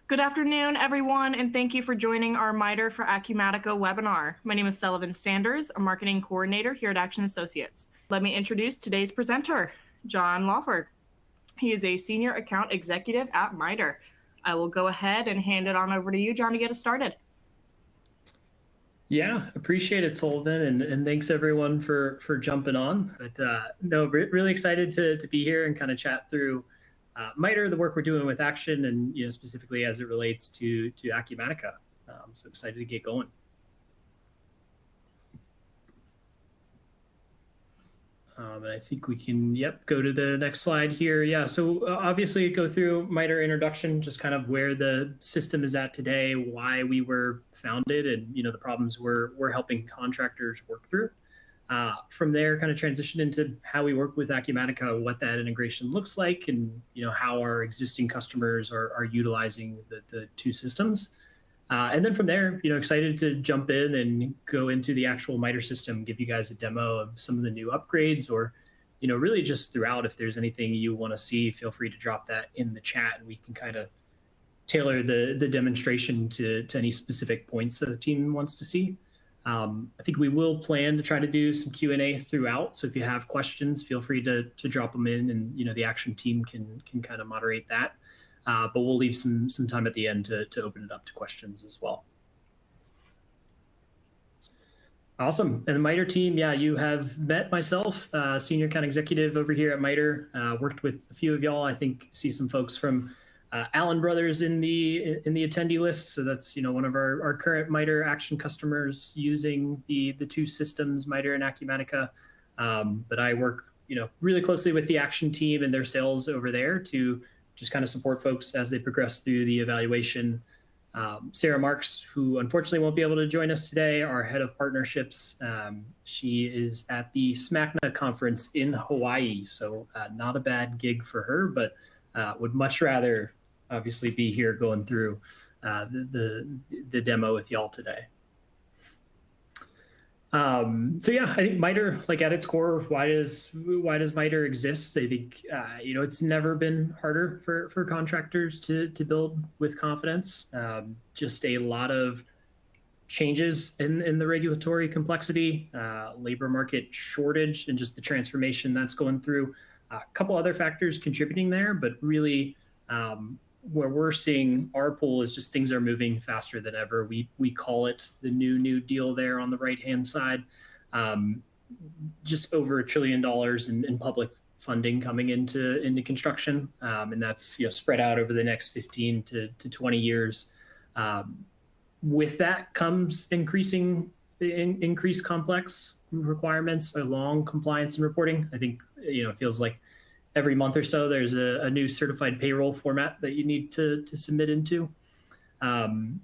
Good afternoon, everyone, and thank you for joining our MITRE for Acumatica webinar. My name is Sullivan Sanders, a marketing coordinator here at Action Associates. Let me introduce today's presenter, John Lawford. He is a senior account executive at MITRE. I will go ahead and hand it on over to you, John, to get us started. Yeah, appreciate it, Sullivan, and thanks everyone for jumping on. But no, really excited to be here and kind of chat through MITRE, the work we're doing with Action, and specifically as it relates to Acumatica. So excited to get going. And I think we can, go to the next slide here. Yeah, so obviously go through MITRE introduction, just kind of where the system is at today, why we were founded, and the problems we're helping contractors work through. From there, kind of transition into how we work with Acumatica, what that integration looks like, and how our existing customers are utilizing the two systems. And then from there, excited to jump in and go into the actual MITRE system, give you guys a demo of some of the new upgrades, or really just throughout, if there's anything you want to see, feel free to drop that in the chat, and we can kind of tailor the demonstration to any specific points that the team wants to see. I think we will plan to try to do some Q&A throughout. So if you have questions, feel free to drop them in, and the Action team can kind of moderate that. But we'll leave some time at the end to open it up to questions as well. Awesome. And the MITRE team, yeah, you have met myself, senior account executive over here at MITRE. Worked with a few of y'all. I think see some folks from Allen Brothers in the attendee list. So that's one of our current MITRE Action customers using the two systems, MITRE and Acumatica. But I work really closely with the Action team and their sales over there to just kind of support folks as they progress through the evaluation. Sarah Marks, who unfortunately won't be able to join us today, our head of partnerships. She is at the SMACNA conference in Hawaii, so not a bad gig for her, but would much rather obviously be here going through the demo with y'all today. So yeah, I think MITRE, like at its core, why does MITRE exist? I think it's never been harder for contractors to build with confidence. Just a lot of changes in the regulatory complexity, labor market shortage, and just the transformation that's going through. A couple other factors contributing there, but really where we're seeing our pull is just things are moving faster than ever. We call it the new deal there on the right-hand side. Just over $1 trillion in public funding coming into construction, and that's spread out over the next 15 to 20 years. With that comes increased complex requirements along compliance and reporting. I think it feels like every month or so there's a new certified payroll format that you need to submit into. And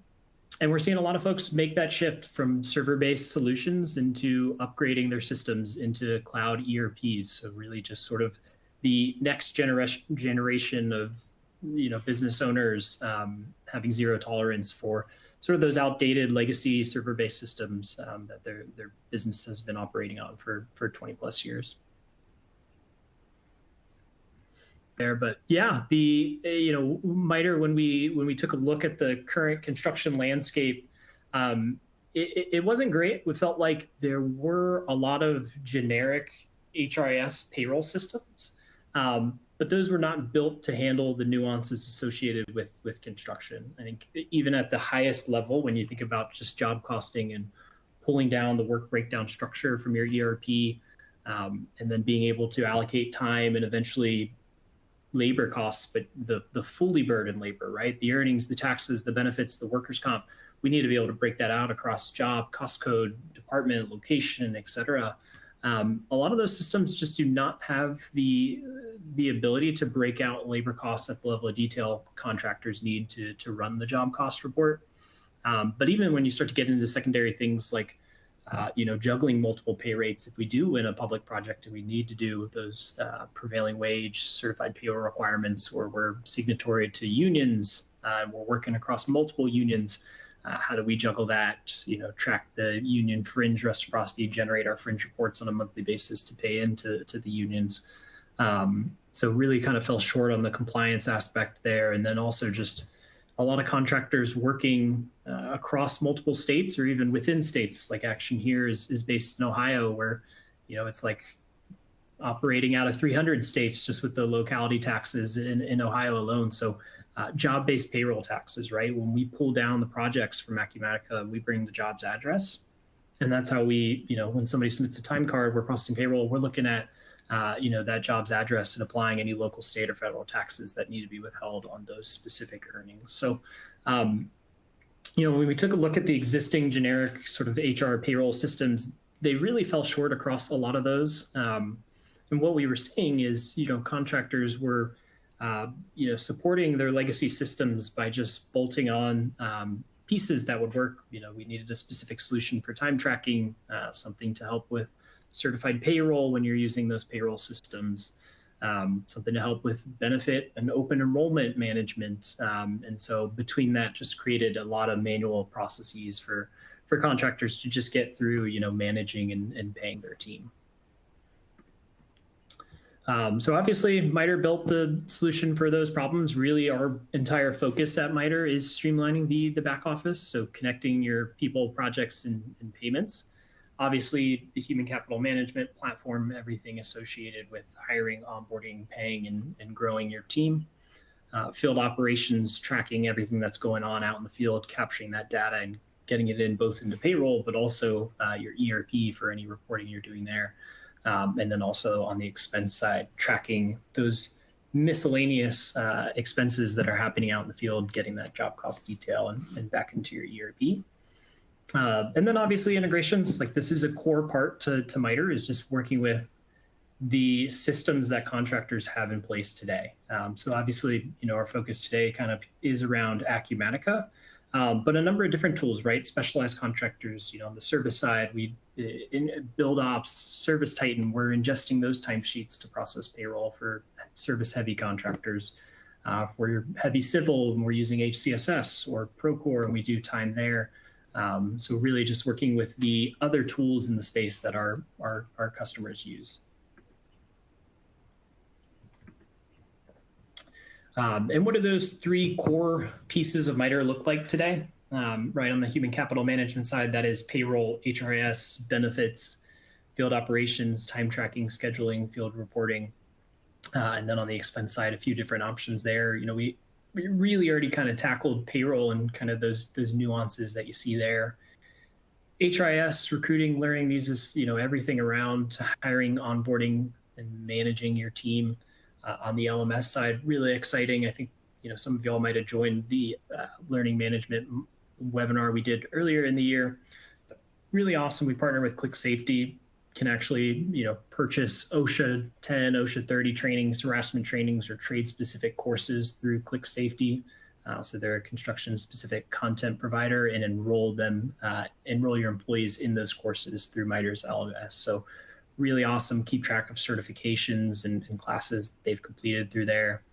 we're seeing a lot of folks make that shift from server-based solutions into upgrading their systems into cloud ERPs. So really just sort of the next generation of business owners having zero tolerance for sort of those outdated legacy server-based systems that their business has been operating on for 20 plus years. There, but yeah, the MITRE, when we took a look at the current construction landscape, it wasn't great. We felt like there were a lot of generic HRIS payroll systems, but those were not built to handle the nuances associated with construction. I think even at the highest level, when you think about just job costing and pulling down the work breakdown structure from your ERP, and then being able to allocate time and eventually labor costs, but the fully burdened labor, right? The earnings, the taxes, the benefits, the workers' comp, we need to be able to break that out across job, cost code, department, location, et cetera. A lot of those systems just do not have the ability to break out labor costs at the level of detail contractors need to run the job cost report. But even when you start to get into secondary things like juggling multiple pay rates, if we do win a public project and we need to do those prevailing wage certified payroll requirements, or we're signatory to unions, we're working across multiple unions, how do we juggle that, track the union fringe reciprocity, generate our fringe reports on a monthly basis to pay into the unions. So really kind of fell short on the compliance aspect there. And then also just a lot of contractors working across multiple states or even within states. Like Action here is based in Ohio, where, it's like operating out of 300 states just with the locality taxes in Ohio alone. So job-based payroll taxes, right? When we pull down the projects from Acumatica, we bring the job's address. And that's how we, when somebody submits a time card, we're processing payroll, we're looking at, that job's address and applying any local, state, or federal taxes that need to be withheld on those specific earnings. So, when we took a look at the existing generic sort of HR payroll systems, they really fell short across a lot of those. And what we were seeing is, contractors were, supporting their legacy systems by just bolting on pieces that would work. We needed a specific solution for time tracking, something to help with certified payroll when you're using those payroll systems, something to help with benefit and open enrollment management. And so between that, just created a lot of manual processes for contractors to just get through, managing and paying their team. So obviously, MITRE built the solution for those problems. Really, our entire focus at MITRE is streamlining the back office, so connecting your people, projects, and payments. Obviously, the human capital management platform, everything associated with hiring, onboarding, paying, and growing your team. Field operations, tracking everything that's going on out in the field, capturing that data and getting it in both into payroll, but also your ERP for any reporting you're doing there. And then also on the expense side, tracking those miscellaneous expenses that are happening out in the field, getting that job cost detail and back into your ERP. And then obviously integrations, like this is a core part to MITRE, is just working with the systems that contractors have in place today. So obviously, our focus today kind of is around Acumatica, but a number of different tools, right? Specialized contractors, on the service side, in Build Ops, Service Titan, we're ingesting those timesheets to process payroll for service-heavy contractors. For your heavy civil, we're using HCSS or Procore, and we do time there. So really just working with the other tools in the space that our customers use. And what do those three core pieces of MITRE look like today? Right on the human capital management side, that is payroll, HRIS, benefits, field operations, time tracking, scheduling, field reporting. And then on the expense side, a few different options there. We really already kind of tackled payroll and kind of those nuances that you see there. HRIS, recruiting, learning, these is, everything around hiring, onboarding, and managing your team. On the LMS side, really exciting. I think, some of y'all might have joined the learning management webinar we did earlier in the year. Really awesome. We partner with Click Safety, can actually, purchase OSHA 10, OSHA 30 trainings, harassment trainings, or trade-specific courses through Click Safety. So they're a construction-specific content provider, and enroll your employees in those courses through MITRE's LMS. So really awesome. Keep track of certifications and classes they've completed through there.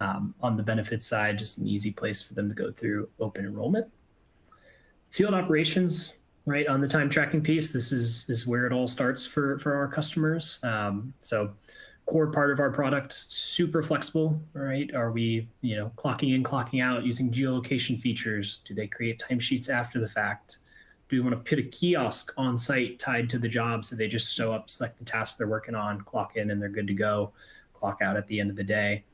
On the benefits side, just an easy place for them to go through open enrollment. Field operations, right on the time tracking piece, this is where it all starts for our customers. So core part of our product, super flexible, right? Are we, clocking in, clocking out using geolocation features? Do they create timesheets after the fact? Do we want to put a kiosk on site tied to the job so they just show up, select the task they're working on, clock in, and they're good to go, clock out at the end of the day?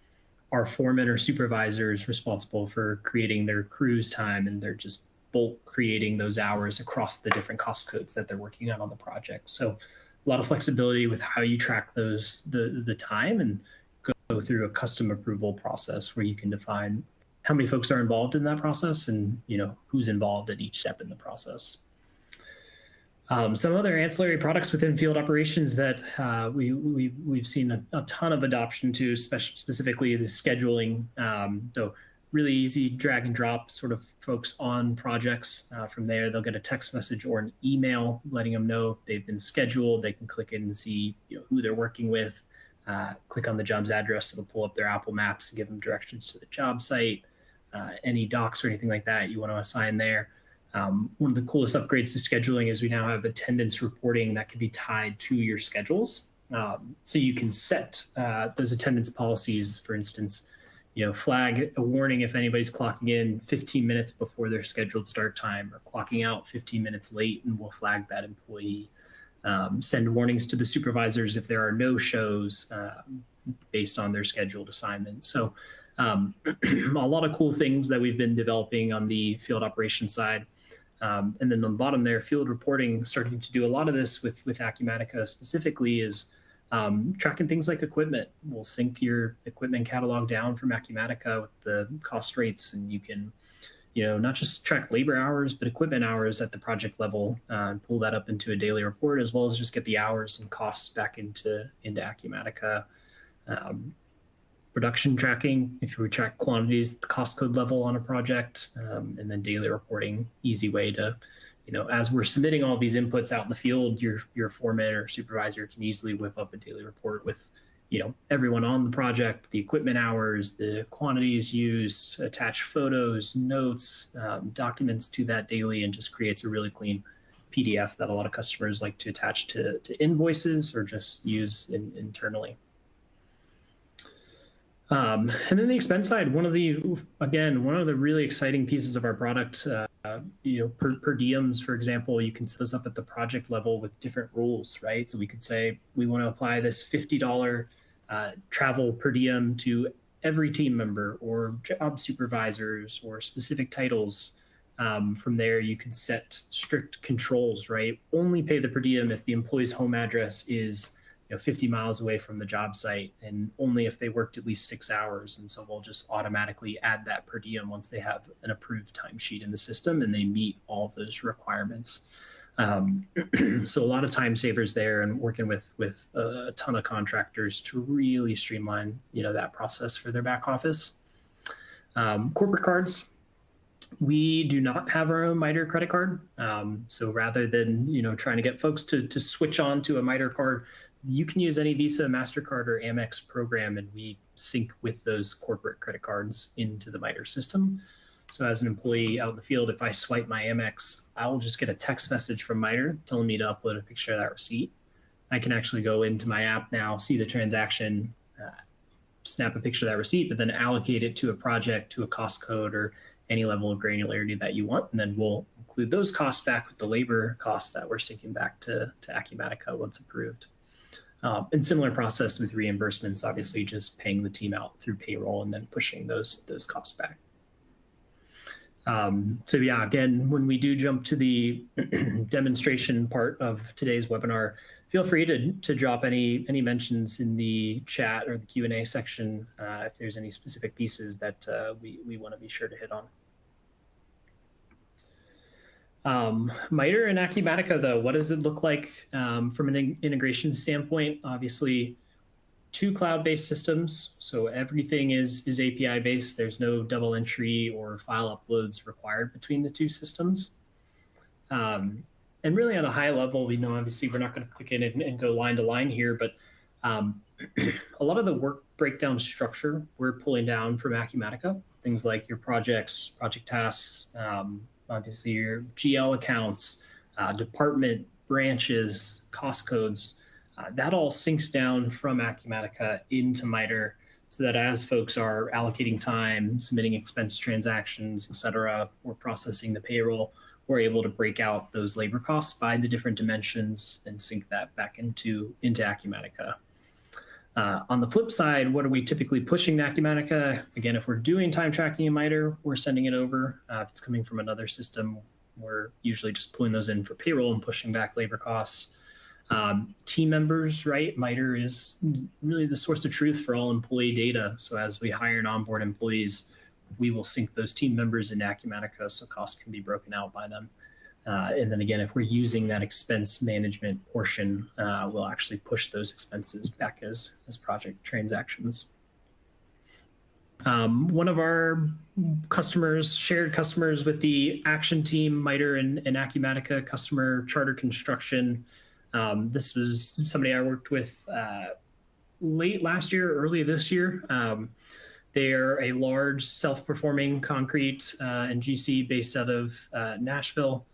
Our foremen or supervisors responsible for creating their cruise time, and they're just bulk creating those hours across the different cost codes that they're working on the project. So a lot of flexibility with how you track the time, and go through a custom approval process where you can define how many folks are involved in that process and who's involved at each step in the process. Some other ancillary products within field operations that we've seen a ton of adoption to, specifically the scheduling. So really easy drag and drop sort of folks on projects. From there, they'll get a text message or an email letting them know they've been scheduled. They can click in and see who they're working with. Click on the job's address. It'll pull up their Apple Maps and give them directions to the job site. Any docs or anything like that you want to assign there. One of the coolest upgrades to scheduling is we now have attendance reporting that can be tied to your schedules. So you can set those attendance policies. For instance, flag a warning if anybody's clocking in 15 minutes before their scheduled start time or clocking out 15 minutes late, and we'll flag that employee. Send warnings to the supervisors if there are no shows based on their scheduled assignments. So a lot of cool things that we've been developing on the field operations side. And then on the bottom there, field reporting, starting to do a lot of this with Acumatica specifically is tracking things like equipment. We'll sync your equipment catalog down from Acumatica with the cost rates, and you can, not just track labor hours, but equipment hours at the project level, and pull that up into a daily report, as well as just get the hours and costs back into Acumatica. Production tracking, if you would track quantities at the cost code level on a project, and then daily reporting, easy way to, as we're submitting all these inputs out in the field, your foreman or supervisor can easily whip up a daily report with, everyone on the project, the equipment hours, the quantities used, attach photos, notes, documents to that daily, and just creates a really clean PDF that a lot of customers like to attach to invoices or just use internally. And then the expense side, one of the really exciting pieces of our product, per diems, for example, you can set those up at the project level with different rules, right? So we could say we want to apply this $50 travel per diem to every team member or job supervisors or specific titles. From there, you can set strict controls, right? Only pay the per diem if the employee's home address is 50 miles away from the job site, and only if they worked at least 6 hours. And so we'll just automatically add that per diem once they have an approved timesheet in the system and they meet all of those requirements. So a lot of time savers there, and working with a ton of contractors to really streamline, that process for their back office. Corporate cards. We do not have our own MITRE credit card. So rather than, trying to get folks to switch on to a MITRE card, you can use any Visa, MasterCard, or Amex program, and we sync with those corporate credit cards into the MITRE system. So as an employee out in the field, if I swipe my Amex, I will just get a text message from MITRE telling me to upload a picture of that receipt. I can actually go into my app now, see the transaction, snap a picture of that receipt, but then allocate it to a project, to a cost code, or any level of granularity that you want. And then we'll include those costs back with the labor costs that we're syncing back to Acumatica once approved. And similar process with reimbursements, obviously just paying the team out through payroll and then pushing those costs back. So yeah, again, when we do jump to the demonstration part of today's webinar, feel free to drop any mentions in the chat or the Q&A section if there's any specific pieces that we want to be sure to hit on. MITRE and Acumatica, though, what does it look like from an integration standpoint? Obviously, 2 cloud-based systems, so everything is API-based. There's no double entry or file uploads required between the 2 systems. And really at a high level, obviously we're not going to click in and go line to line here, but a lot of the work breakdown structure we're pulling down from Acumatica, things like your projects, project tasks, obviously your GL accounts, department branches, cost codes, that all syncs down from Acumatica into MITRE, so that as folks are allocating time, submitting expense transactions, et cetera, or processing the payroll, we're able to break out those labor costs by the different dimensions and sync that back into Acumatica. On the flip side, what are we typically pushing to Acumatica? Again, if we're doing time tracking in MITRE, we're sending it over. If it's coming from another system, we're usually just pulling those in for payroll and pushing back labor costs. Team members, right? MITRE is really the source of truth for all employee data. So as we hire and onboard employees, we will sync those team members in Acumatica so costs can be broken out by them. And then again, if we're using that expense management portion, we'll actually push those expenses back as project transactions. One of our customers, shared customers with the Action team, MITRE and Acumatica, customer Charter Construction. This was somebody I worked with late last year, early this year. They're a large self-performing concrete and GC based out of Nashville.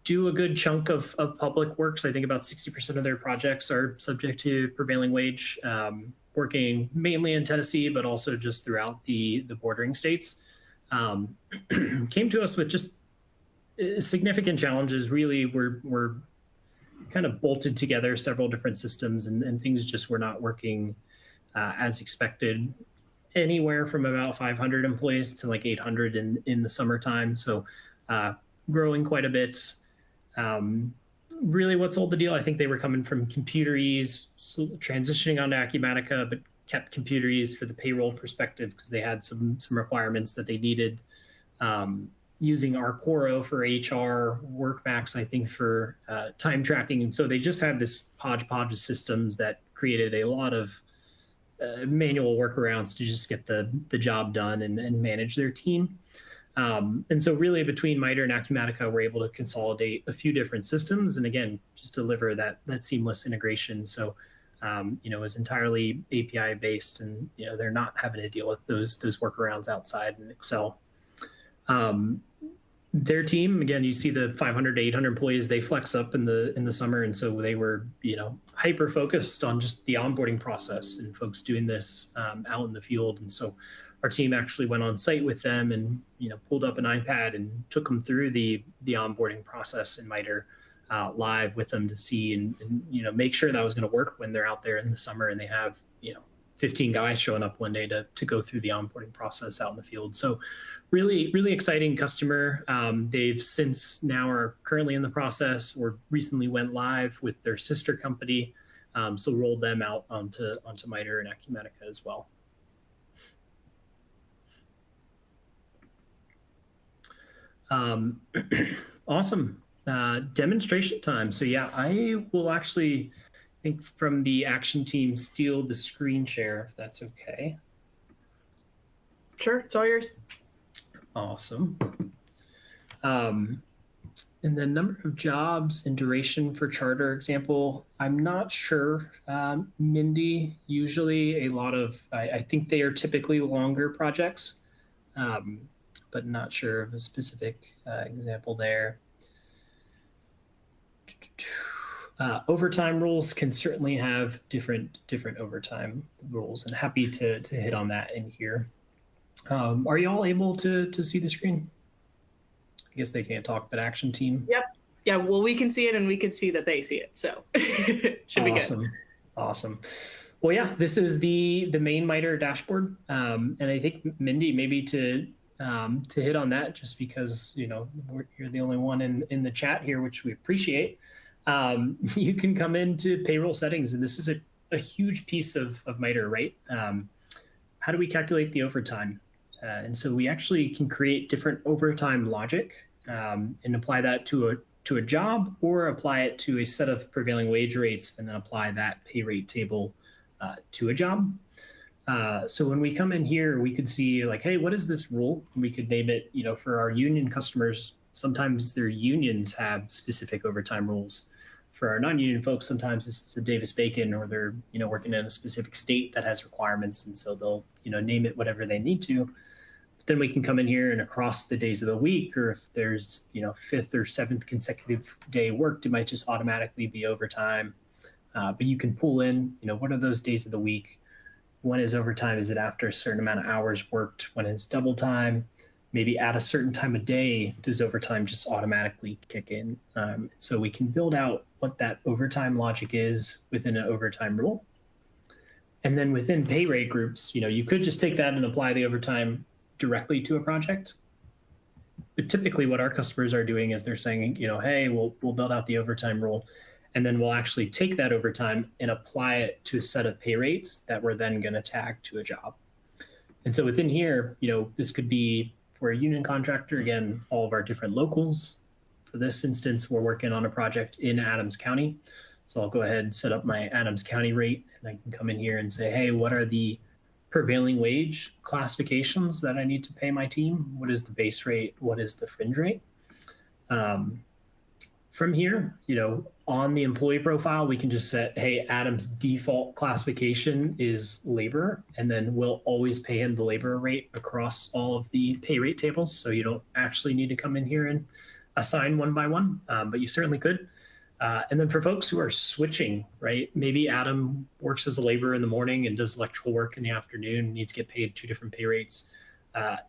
Do a good chunk of public works. I think about 60% of their projects are subject to prevailing wage. working mainly in Tennessee, but also just throughout the bordering states, came to us with just significant challenges. Really, we're kind of bolted together several different systems, and things just were not working as expected. Anywhere from about 500 employees to like 800 in the summertime. So growing quite a bit. Really what sold the deal, I think they were coming from Computer-Ease, transitioning onto Acumatica, but kept Computer-Ease for the payroll perspective because they had some requirements that they needed. Using Arcoro for HR, WorkMax, I think, for time tracking. And so they just had this hodgepodge of systems that created a lot of manual workarounds to just get the job done and manage their team. And so really between MITRE and Acumatica, we're able to consolidate a few different systems and again, just deliver that seamless integration. So, it was entirely API based and, they're not having to deal with those workarounds outside in Excel. Their team, again, you see the 500 to 800 employees, they flex up in the summer. And so they were, hyper focused on just the onboarding process and folks doing this out in the field. And so our team actually went on site with them and, pulled up an iPad and took them through the onboarding process in MITRE live with them to see and make sure that was going to work when they're out there in the summer and they have, 15 guys showing up one day to go through the onboarding process out in the field. So really, really exciting customer. They've since now are currently in the process or recently went live with their sister company. So rolled them out onto MITRE and Acumatica as well. Awesome. Demonstration time. So yeah, I will actually think from the action team steal the screen share if that's okay. Sure, it's all yours. Awesome. And the number of jobs and duration for charter example, I'm not sure. Mindy, usually a lot of, I think they are typically longer projects, but not sure of a specific example there. Overtime rules can certainly have different overtime rules, and happy to hit on that in here. Are you all able to see the screen? I guess they can't talk, but action team. Yep. Yeah. Well, we can see it, and we can see that they see it, so should be good. Awesome. Well, yeah, this is the main MITRE dashboard, and I think Mindy maybe to hit on that, just because you're the only one in the chat here, which we appreciate. You can come into payroll settings, and this is a huge piece of MITRE, right? How do we calculate the overtime? And so we actually can create different overtime logic and apply that to a job, or apply it to a set of prevailing wage rates and then apply that pay rate table to a job. So when we come in here, we could see like, hey, what is this rule? And we could name it, for our union customers, sometimes their unions have specific overtime rules. For our non-union folks, sometimes this is a Davis-Bacon, or they're, working in a specific state that has requirements. And so they'll, name it whatever they need to. But then we can come in here and across the days of the week, or if there's, 5th or 7th consecutive day worked, it might just automatically be overtime. But you can pull in, what are those days of the week? When is overtime? Is it after a certain amount of hours worked? When it's double time? Maybe at a certain time of day, does overtime just automatically kick in? So we can build out what that overtime logic is within an overtime rule. And then within pay rate groups, you could just take that and apply the overtime directly to a project. But typically what our customers are doing is they're saying, hey, we'll build out the overtime rule, and then we'll actually take that overtime and apply it to a set of pay rates that we're then going to tag to a job. And so within here, this could be for a union contractor, again, all of our different locals. For this instance, we're working on a project in Adams County. So I'll go ahead and set up my Adams County rate, and I can come in here and say, hey, what are the prevailing wage classifications that I need to pay my team? What is the base rate? What is the fringe rate? From here, on the employee profile, we can just set, hey, Adam's default classification is labor, and then we'll always pay him the labor rate across all of the pay rate tables. So you don't actually need to come in here and assign one by one, but you certainly could. And then for folks who are switching, right, maybe Adam works as a laborer in the morning and does electrical work in the afternoon, needs to get paid 2 different pay rates.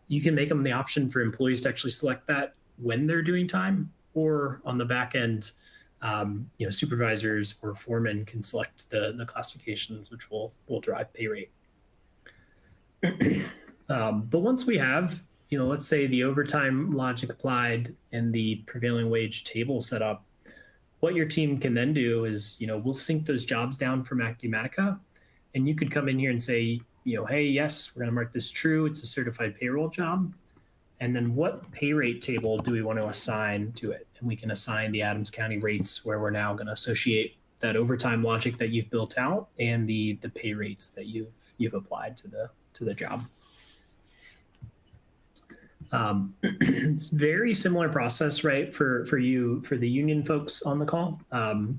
You can make them the option for employees to actually select that when they're doing time, or on the back end, supervisors or foremen can select the classifications, which will drive pay rate. But once we have, let's say the overtime logic applied and the prevailing wage table set up, what your team can then do is, we'll sync those jobs down from Acumatica, and you could come in here and say, hey, yes, we're going to mark this true. It's a certified payroll job. And then what pay rate table do we want to assign to it? And we can assign the Adams County rates, where we're now going to associate that overtime logic that you've built out and the pay rates that you've applied to the job. It's very similar process, right? For the union folks on the call.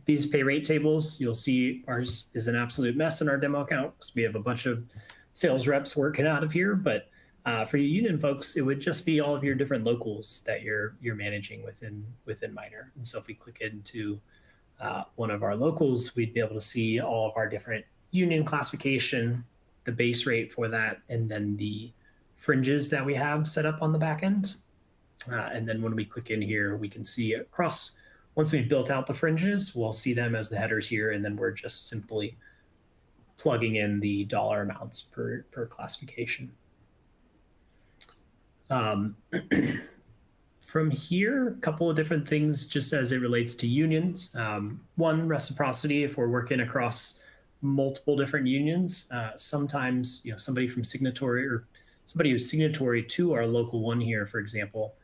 These pay rate tables, you'll see ours is an absolute mess in our demo account because we have a bunch of sales reps working out of here. But for you union folks, it would just be all of your different locals that you're managing within MITRE. And so if we click into one of our locals, we'd be able to see all of our different union classification, the base rate for that, and then the fringes that we have set up on the back end. And then when we click in here, we can see across, once we've built out the fringes, we'll see them as the headers here, and then we're just simply plugging in the dollar amounts per classification. From here, a couple of different things just as it relates to unions. One, reciprocity. If we're working across multiple different unions, sometimes somebody from signatory, or somebody who's signatory to our local one here, for example,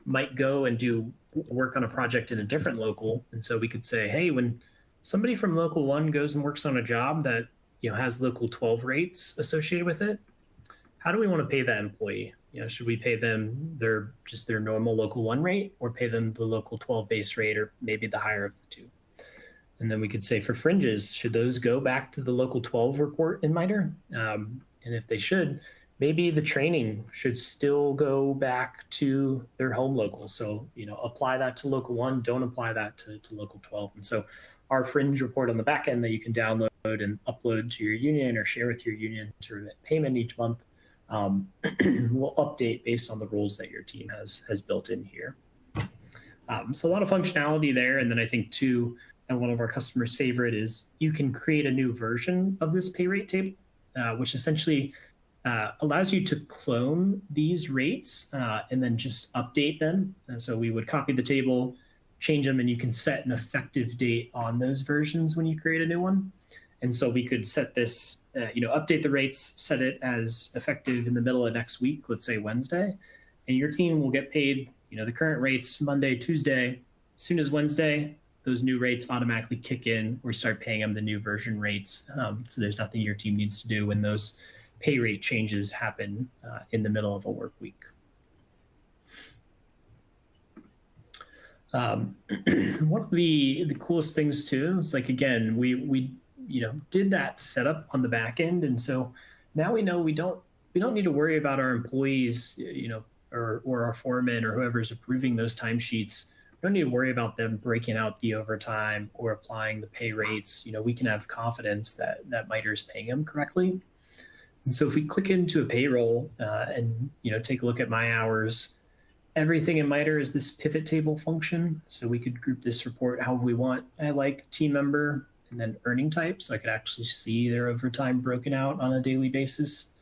might go and do work on a project in a different local. And so we could say, hey, when somebody from local one goes and works on a job that has local 12 rates associated with it, how do we want to pay that employee? Should we pay them their normal local one rate, or pay them the local 12 base rate, or maybe the higher of the two? And then we could say for fringes, should those go back to the local 12 report in MITRE? And if they should, maybe the training should still go back to their home local. So, apply that to local one, don't apply that to local 12. And so our fringe report on the back end that you can download and upload to your union or share with your union to remit payment each month will update based on the rules that your team has built in here. So a lot of functionality there. And then I think too, and one of our customers' favorite is you can create a new version of this pay rate table, which essentially allows you to clone these rates and then just update them. And so we would copy the table, change them, and you can set an effective date on those versions when you create a new one. And so we could set this, update the rates, set it as effective in the middle of next week, let's say Wednesday, and your team will get paid, the current rates Monday, Tuesday. As soon as Wednesday, those new rates automatically kick in. We start paying them the new version rates. So there's nothing your team needs to do when those pay rate changes happen in the middle of a work week. One of the coolest things too is, like, again, we did that setup on the back end, and so now we know we don't need to worry about our employees, or our foreman or whoever's approving those timesheets. We don't need to worry about them breaking out the overtime or applying the pay rates. We can have confidence that MITRE is paying them correctly. And so if we click into a payroll and take a look at my hours, everything in MITRE is this pivot table function. So we could group this report however we want. I like team member and then earning type, so I could actually see their overtime broken out on a daily basis.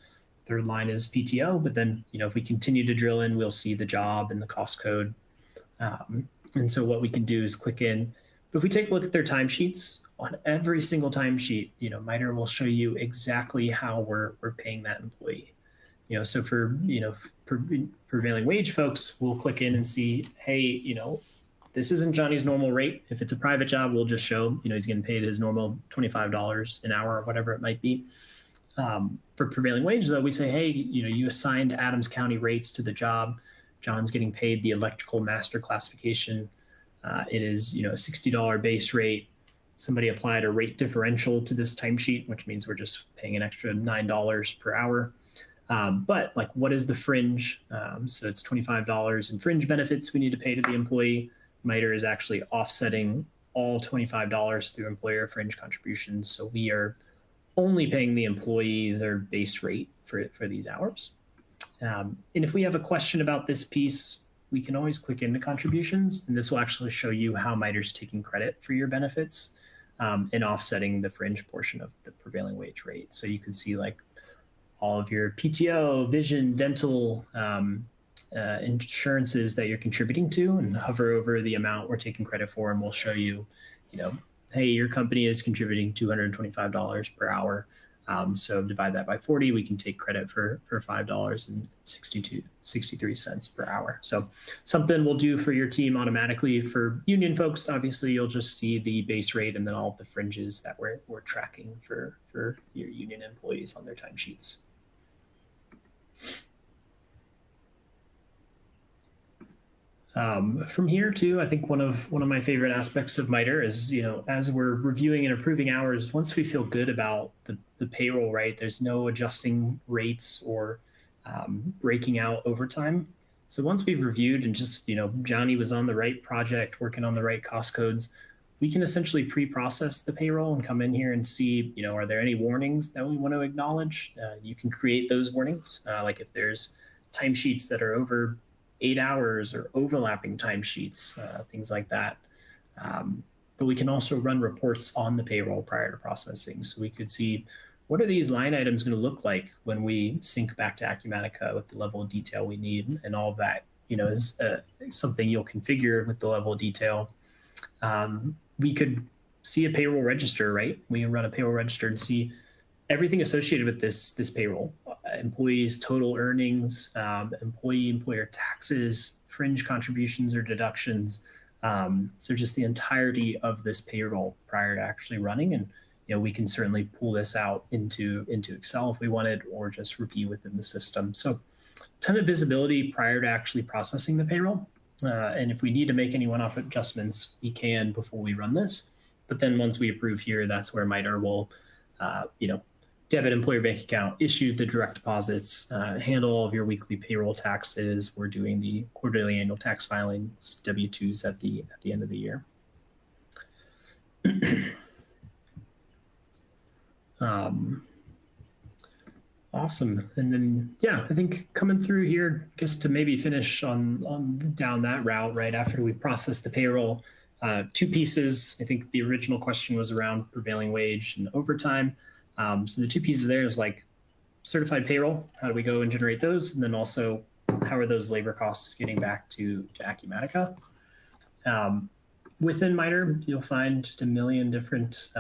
Third line is PTO, but then if we continue to drill in, we'll see the job and the cost code. And so what we can do is click in. But if we take a look at their timesheets, on every single timesheet, MITRE will show you exactly how we're paying that employee. So for prevailing wage folks, we'll click in and see, hey, this isn't Johnny's normal rate. If it's a private job, we'll just show, he's getting paid his normal $25 an hour or whatever it might be. For prevailing wage, though, we say, hey, you assigned Adams County rates to the job. John's getting paid the electrical master classification. It is, a $60 base rate. Somebody applied a rate differential to this timesheet, which means we're just paying an extra $9 per hour. But like, what is the fringe? So it's $25 in fringe benefits we need to pay to the employee. MITRE is actually offsetting all $25 through employer fringe contributions. So we are only paying the employee their base rate for these hours. And if we have a question about this piece, we can always click into contributions, and this will actually show you how MITRE's taking credit for your benefits and offsetting the fringe portion of the prevailing wage rate. So you can see like all of your PTO, vision, dental, insurances that you're contributing to, and hover over the amount we're taking credit for, and we'll show you, hey, your company is contributing $225 per hour. So divide that by 40, we can take credit for $5.63 per hour. So something we'll do for your team automatically. For union folks, obviously, you'll just see the base rate and then all of the fringes that we're tracking for your union employees on their timesheets. From here too, I think one of my favorite aspects of MITRE is, as we're reviewing and approving hours, once we feel good about the payroll, right, there's no adjusting rates or breaking out overtime. So once we've reviewed and just, Johnny was on the right project, working on the right cost codes, we can essentially pre-process the payroll and come in here and see, are there any warnings that we want to acknowledge? You can create those warnings, like if there's timesheets that are over 8 hours or overlapping timesheets, things like that. But we can also run reports on the payroll prior to processing. So we could see, what are these line items going to look like when we sync back to Acumatica with the level of detail we need, and all of that, is something you'll configure with the level of detail. We could see a payroll register, right? We can run a payroll register and see everything associated with this payroll, employees' total earnings, employer taxes, fringe contributions or deductions. So just the entirety of this payroll prior to actually running. And we can certainly pull this out into Excel if we wanted, or just review within the system. So a ton of visibility prior to actually processing the payroll. And if we need to make any one-off adjustments, we can before we run this. But then once we approve here, that's where MITRE will, debit employer bank account, issue the direct deposits, handle all of your weekly payroll taxes. We're doing the quarterly annual tax filings, W-2s at the end of the year. Awesome. And then, yeah, I think coming through here, just to maybe finish on down that route, right after we process the payroll, two pieces. I think the original question was around prevailing wage and overtime. So the two pieces there is like certified payroll. How do we go and generate those? And then also, how are those labor costs getting back to Acumatica? Within MITRE, you'll find just a million different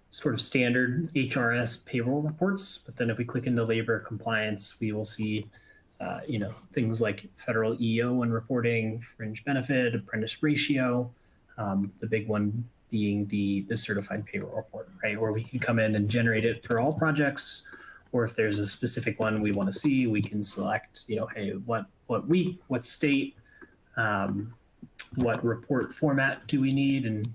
sort of standard HRS payroll reports. But then if we click into labor compliance, we will see things like federal EO and reporting, fringe benefit, apprentice ratio, the big one being the certified payroll report, right? Where we can come in and generate it for all projects, or if there's a specific one we want to see, we can select, hey, what week, what state, what report format do we need? And,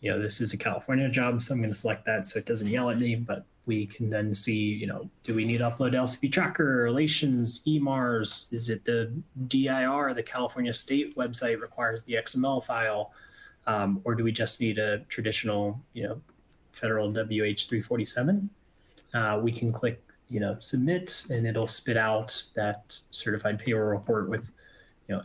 this is a California job, so I'm going to select that so it doesn't yell at me, but we can then see, do we need to upload LCP tracker, relations, EMARS? Is it the DIR, the California state website requires the XML file? Or do we just need a traditional, federal WH-347? We can click, submit, and it'll spit out that certified payroll report with,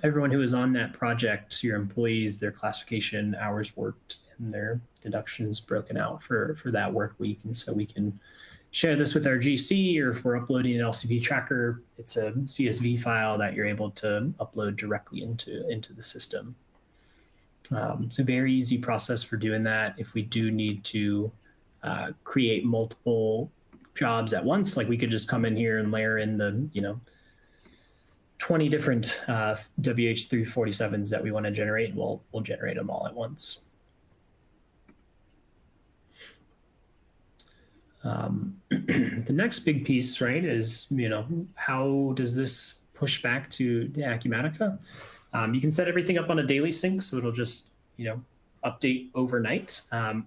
everyone who is on that project, your employees, their classification, hours worked, and their deductions broken out for that work week. And so we can share this with our GC, or if we're uploading an LCP tracker, it's a CSV file that you're able to upload directly into the system. It's a very easy process for doing that. If we do need to create multiple jobs at once, like we could just come in here and layer in the 20 different WH-347s that we want to generate. We'll generate them all at once. The next big piece, right, is how does this push back to Acumatica? You can set everything up on a daily sync, so it'll just, update overnight.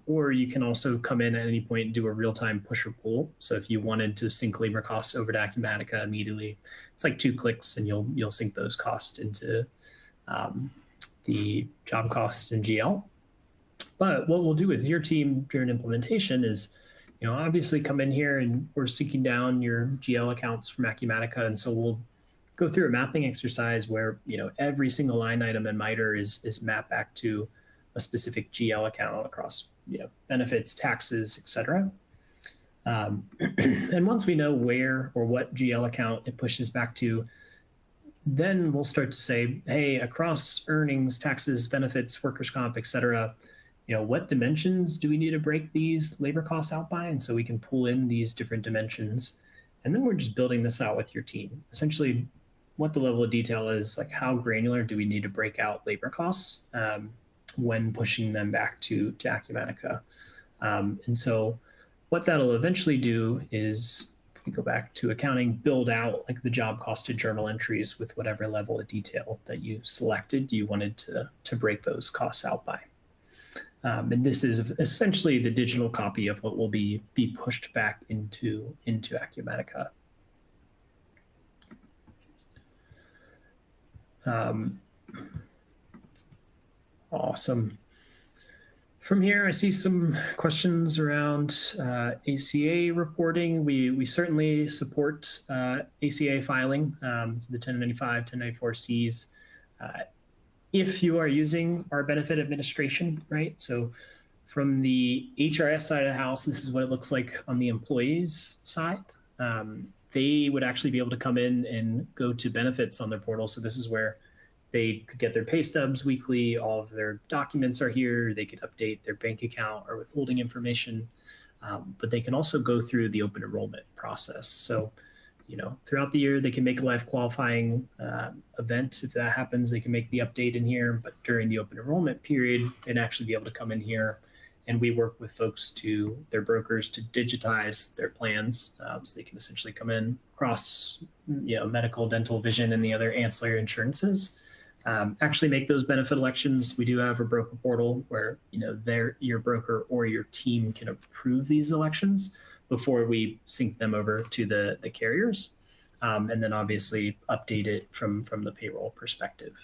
Or you can also come in at any point and do a real-time push or pull. So if you wanted to sync labor costs over to Acumatica immediately, it's like 2 clicks and you'll sync those costs into the job costs in GL. But what we'll do with your team during implementation is, obviously come in here and we're syncing down your GL accounts from Acumatica. And so we'll go through a mapping exercise where, every single line item in MITRE is mapped back to a specific GL account across, benefits, taxes, et cetera. And once we know where or what GL account it pushes back to, then we'll start to say, hey, across earnings, taxes, benefits, workers' comp, et cetera, what dimensions do we need to break these labor costs out by? And so we can pull in these different dimensions. And then we're just building this out with your team. Essentially, what the level of detail is, like how granular do we need to break out labor costs when pushing them back to Acumatica. And so what that'll eventually do is, if we go back to accounting, build out like the job cost to journal entries with whatever level of detail that you selected you wanted to break those costs out by. And this is essentially the digital copy of what will be pushed back into Acumatica. Awesome. From here, I see some questions around ACA reporting. We certainly support ACA filing, so the 1095, 1094Cs. If you are using our benefit administration, right? So from the HRS side of the house, this is what it looks like on the employees side. They would actually be able to come in and go to benefits on their portal. So this is where they could get their pay stubs weekly. All of their documents are here. They could update their bank account or withholding information, but they can also go through the open enrollment process. So, throughout the year, they can make a life qualifying event. If that happens, they can make the update in here. But during the open enrollment period, they'd actually be able to come in here, and we work with folks their brokers to digitize their plans, so they can essentially come in across, medical, dental, vision, and the other ancillary insurances. Actually make those benefit elections. We do have a broker portal where, your broker or your team can approve these elections before we sync them over to the carriers, and then obviously update it from the payroll perspective.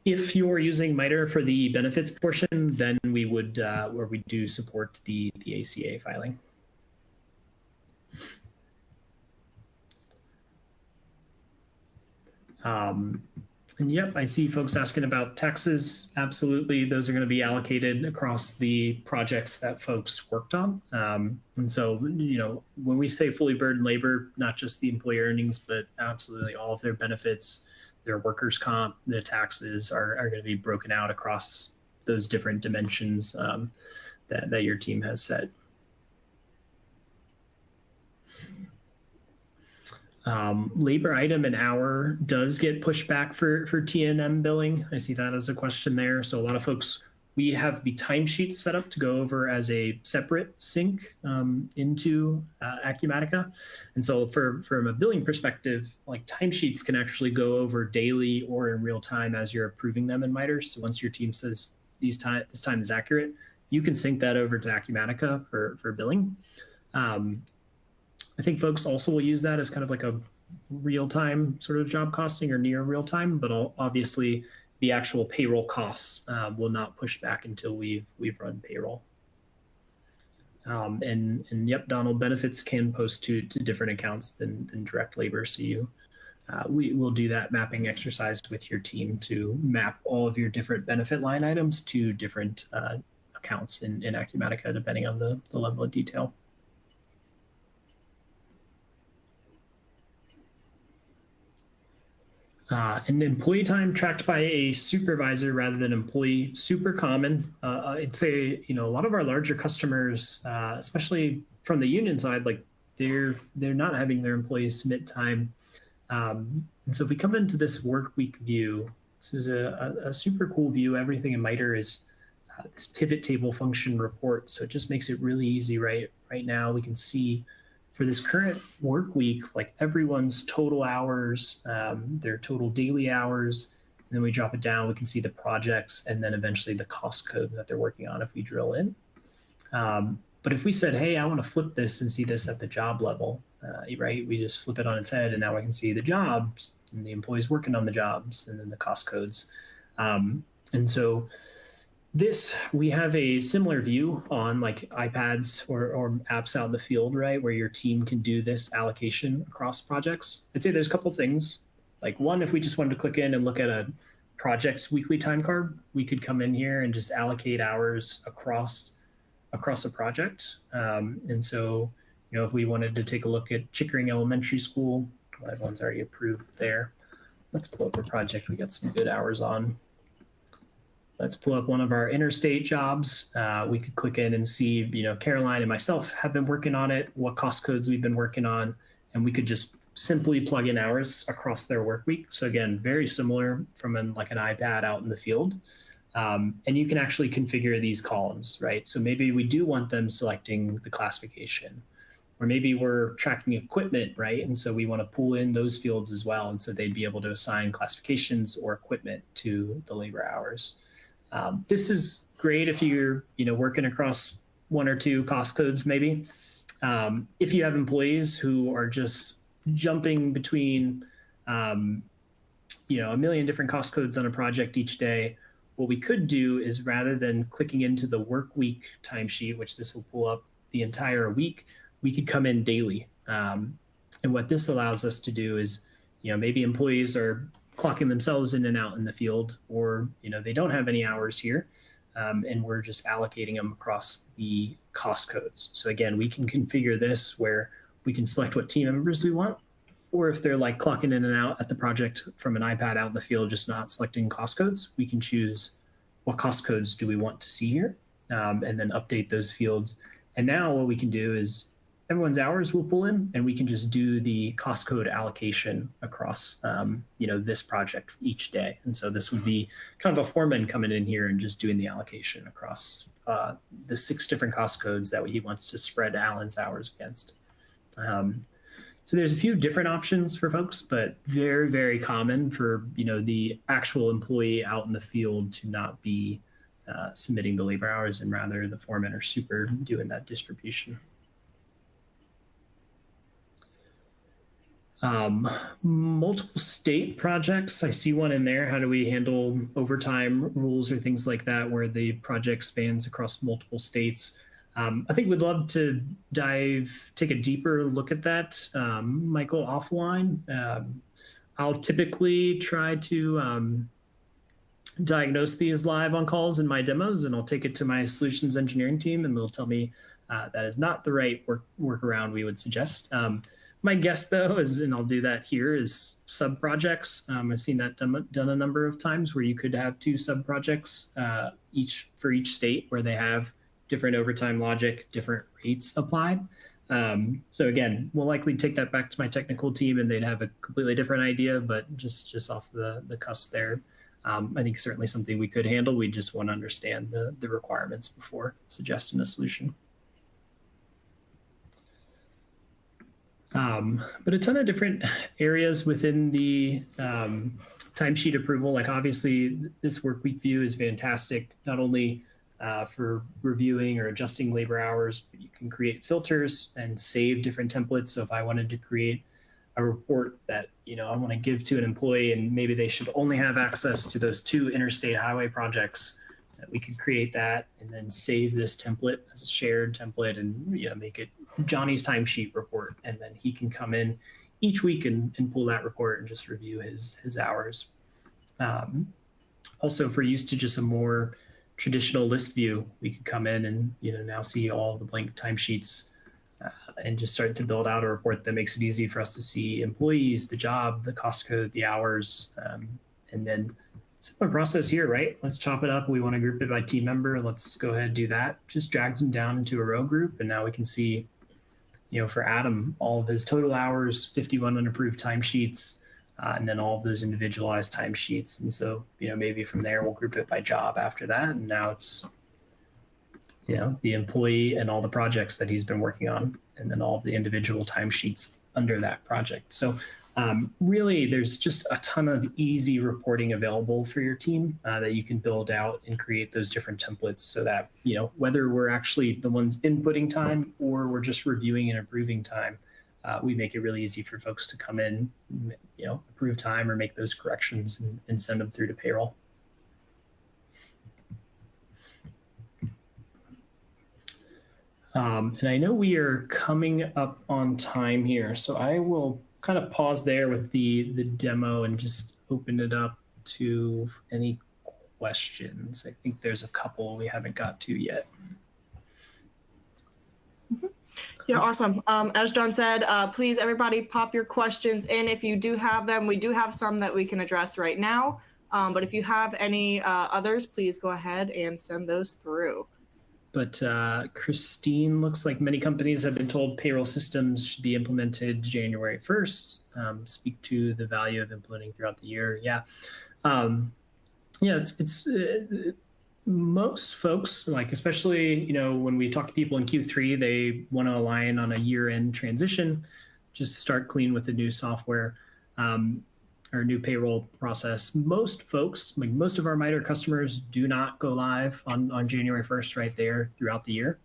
If you're using MITRE for the benefits portion, then we would, where we do support the ACA filing. And yep, I see folks asking about taxes. Absolutely, those are going to be allocated across the projects that folks worked on. And so, when we say fully burdened labor, not just the employee earnings, but absolutely all of their benefits, their workers' comp, the taxes are going to be broken out across those different dimensions that your team has set. Labor item and hour does get pushed back for T&M billing. I see that as a question there. So a lot of folks, we have the timesheets set up to go over as a separate sync into Acumatica. And so from a billing perspective, like timesheets can actually go over daily or in real time as you're approving them in MITRE. So once your team says this time is accurate, you can sync that over to Acumatica for billing. I think folks also will use that as kind of like a real-time sort of job costing or near real-time, but obviously the actual payroll costs will not push back until we've run payroll. And yep, Donald, benefits can post to different accounts than direct labor. So we will do that mapping exercise with your team to map all of your different benefit line items to different accounts in Acumatica, depending on the level of detail. And employee time tracked by a supervisor rather than employee, super common. I'd say, a lot of our larger customers, especially from the union side, like they're not having their employees submit time. And so if we come into this work week view, this is a super cool view. Everything in MITRE is this pivot table function report. So it just makes it really easy, right? Right now we can see for this current work week, like everyone's total hours, their total daily hours, and then we drop it down, we can see the projects and then eventually the cost code that they're working on if we drill in. But if we said, hey, I want to flip this and see this at the job level, right? We just flip it on its head and now I can see the jobs and the employees working on the jobs and then the cost codes. And so we have a similar view on like iPads or apps out in the field, right? Where your team can do this allocation across projects. I'd say there's a couple of things. Like one, if we just wanted to click in and look at a project's weekly time card, we could come in here and just allocate hours across a project. And so, if we wanted to take a look at Chickering Elementary School, well, that one's already approved there. Let's pull up a project we got some good hours on. Let's pull up one of our interstate jobs. We could click in and see, Caroline and myself have been working on it, what cost codes we've been working on, and we could just simply plug in hours across their work week. So again, very similar from an iPad out in the field. And you can actually configure these columns, right? So maybe we do want them selecting the classification, or maybe we're tracking equipment, right? And so we want to pull in those fields as well. And so they'd be able to assign classifications or equipment to the labor hours. This is great if you're, working across one or two cost codes, maybe. If you have employees who are just jumping between, a million different cost codes on a project each day, what we could do is rather than clicking into the work week timesheet, which this will pull up the entire week, we could come in daily. And what this allows us to do is, maybe employees are clocking themselves in and out in the field, or they don't have any hours here, and we're just allocating them across the cost codes. So again, we can configure this where we can select what team members we want, or if they're like clocking in and out at the project from an iPad out in the field, just not selecting cost codes, we can choose what cost codes do we want to see here, and then update those fields. And now what we can do is everyone's hours will pull in, and we can just do the cost code allocation across, this project each day. And so this would be kind of a foreman coming in here and just doing the allocation across the 6 different cost codes that he wants to spread Alan's hours against. So there's a few different options for folks, but very, very common for, the actual employee out in the field to not be submitting the labor hours, and rather the foreman or super doing that distribution. Multiple state projects. I see one in there. How do we handle overtime rules or things like that where the project spans across multiple states? I think we'd love to take a deeper look at that, Michael, offline. I'll typically try to diagnose these live on calls in my demos, and I'll take it to my solutions engineering team, and they'll tell me that is not the right workaround we would suggest. My guess, though, is, and I'll do that here, is sub-projects. I've seen that done a number of times where you could have 2 sub-projects for each state where they have different overtime logic, different rates applied. So again, we'll likely take that back to my technical team, and they'd have a completely different idea, but just off the cusp there. I think certainly something we could handle. We just want to understand the requirements before suggesting a solution. But a ton of different areas within the timesheet approval. Like obviously this work week view is fantastic, not only for reviewing or adjusting labor hours, but you can create filters and save different templates. So if I wanted to create a report that, I want to give to an employee, and maybe they should only have access to those 2 interstate highway projects, that we could create that and then save this template as a shared template, and make it Johnny's timesheet report, and then he can come in each week and pull that report and just review his hours. Also, if we're used to just a more traditional list view, we could come in and now see all the blank timesheets and just start to build out a report that makes it easy for us to see employees, the job, the cost code, the hours, and then similar process here, right? Let's chop it up. We want to group it by team member. Let's go ahead and do that. Just drags them down into a row group, and now we can see, for Adam, all of his total hours, 51 unapproved timesheets, and then all of those individualized timesheets. And so, maybe from there we'll group it by job after that. And now it's, the employee and all the projects that he's been working on, and then all of the individual timesheets under that project. So really, there's just a ton of easy reporting available for your team that you can build out and create those different templates so that, whether we're actually the ones inputting time or we're just reviewing and approving time, we make it really easy for folks to come in, approve time or make those corrections and send them through to payroll. And I know we are coming up on time here, so I will kind of pause there with the demo and just open it up to any questions. I think there's a couple we haven't got to yet. Yeah, awesome. As John said, please, everybody, pop your questions in if you do have them. We do have some that we can address right now. But if you have any others, please go ahead and send those through. But Christine, looks like many companies have been told payroll systems should be implemented January 1st. Speak to the value of implementing throughout the year. Yeah. It's most folks, like, especially, when we talk to people in Q3, they want to align on a year-end transition, just start clean with the new software or new payroll process. Most folks, like most of our MITRE customers, do not go live on January 1st right there throughout the year.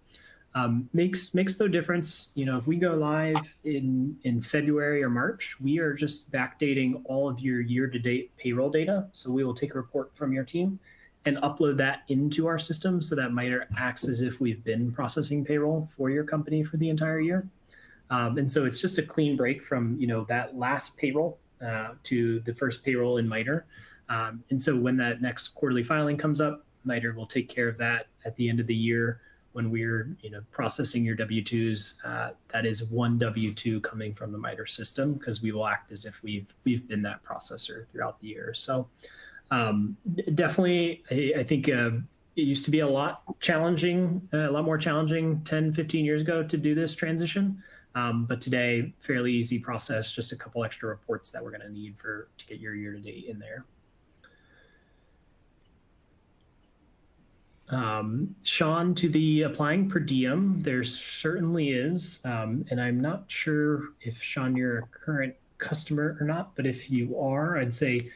Makes no difference. If we go live in February or March, we are just backdating all of your year-to-date payroll data. So we will take a report from your team and upload that into our system so that MITRE acts as if we've been processing payroll for your company for the entire year. And so it's just a clean break from that last payroll to the first payroll in MITRE. And so when that next quarterly filing comes up, MITRE will take care of that at the end of the year. When we're processing your W-2s, that is one W-2 coming from the MITRE system, because we will act as if we've been that processor throughout the year. So definitely, I think it used to be a lot more challenging 10, 15 years ago to do this transition. But today, fairly easy process, just a couple extra reports that we're going to need to get your year-to-date in there. Sean, to the applying per diem, there certainly is. And I'm not sure if, Sean, you're a current customer or not, but if you are, I'd say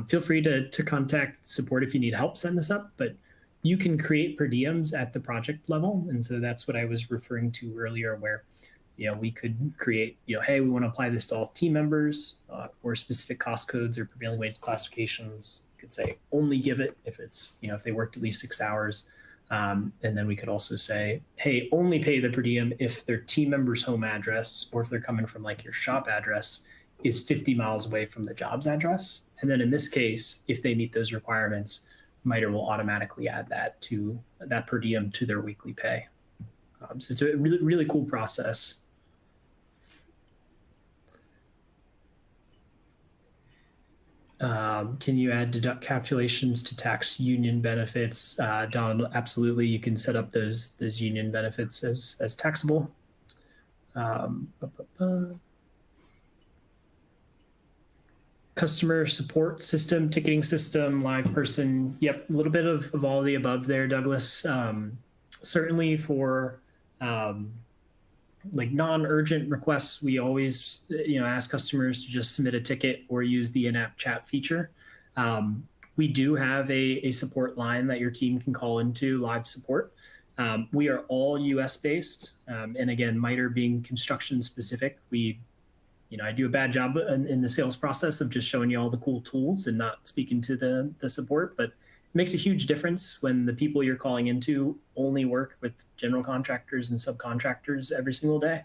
feel free to contact support if you need help setting this up. But you can create per diems at the project level. And so that's what I was referring to earlier, where we could create, hey, we want to apply this to all team members or specific cost codes or prevailing wage classifications. Could say only give it if it's if they worked at least 6 hours, and then we could also say, hey, only pay the per diem if their team member's home address, or if they're coming from like your shop address, is 50 miles away from the job's address. And then in this case, if they meet those requirements, MITRE will automatically add that per diem to their weekly pay. So it's a really, really cool process. Can you add deduct calculations to tax union benefits? Don, absolutely. You can set up those union benefits as taxable. Customer support system, ticketing system, live person. Yep, a little bit of all of the above there, Douglas. Certainly for like non-urgent requests, we always ask customers to just submit a ticket or use the in-app chat feature. We do have a support line that your team can call into, live support. We are all US based, and again, MITRE being construction specific, I do a bad job in the sales process of just showing you all the cool tools and not speaking to the support, but it makes a huge difference when the people you're calling into only work with general contractors and subcontractors every single day.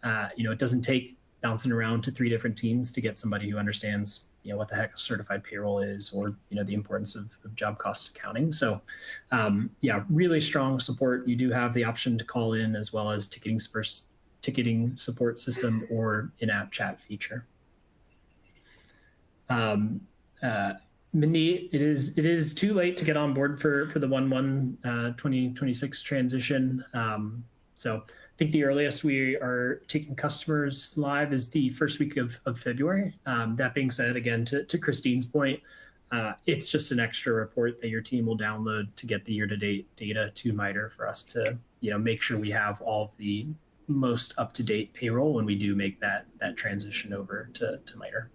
It doesn't take bouncing around to 3 different teams to get somebody who understands, what the heck certified payroll is, or, the importance of job cost accounting. So yeah, really strong support. You do have the option to call in, as well as ticketing support system or in-app chat feature. Mindy, it is too late to get on board for the 1/1/2026 transition. So I think the earliest we are taking customers live is the first week of February. That being said, again, to Christine's point, it's just an extra report that your team will download to get the year-to-date data to MITRE for us to make sure we have all of the most up-to-date payroll when we do make that transition over to MITRE.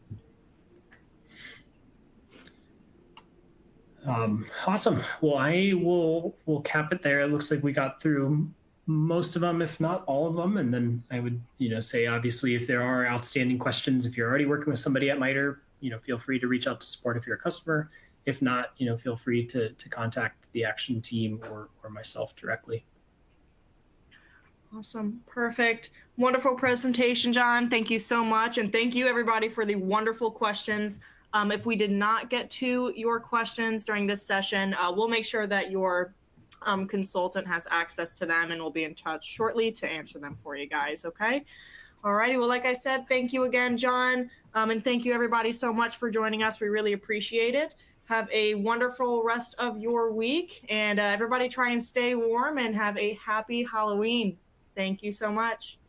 Awesome. Well, I will cap it there. It looks like we got through most of them, if not all of them. And then I would, say, obviously, if there are outstanding questions, if you're already working with somebody at MITRE, feel free to reach out to support if you're a customer. If not, feel free to contact the action team or myself directly. Awesome. Perfect. Wonderful presentation, John. Thank you so much. And thank you, everybody, for the wonderful questions. If we did not get to your questions during this session, we'll make sure that your consultant has access to them, and we'll be in touch shortly to answer them for you guys. Okay. All righty. Well, like I said, thank you again, John. And thank you, everybody, so much for joining us. We really appreciate it. Have a wonderful rest of your week. And everybody try and stay warm and have a happy Halloween. Thank you so much.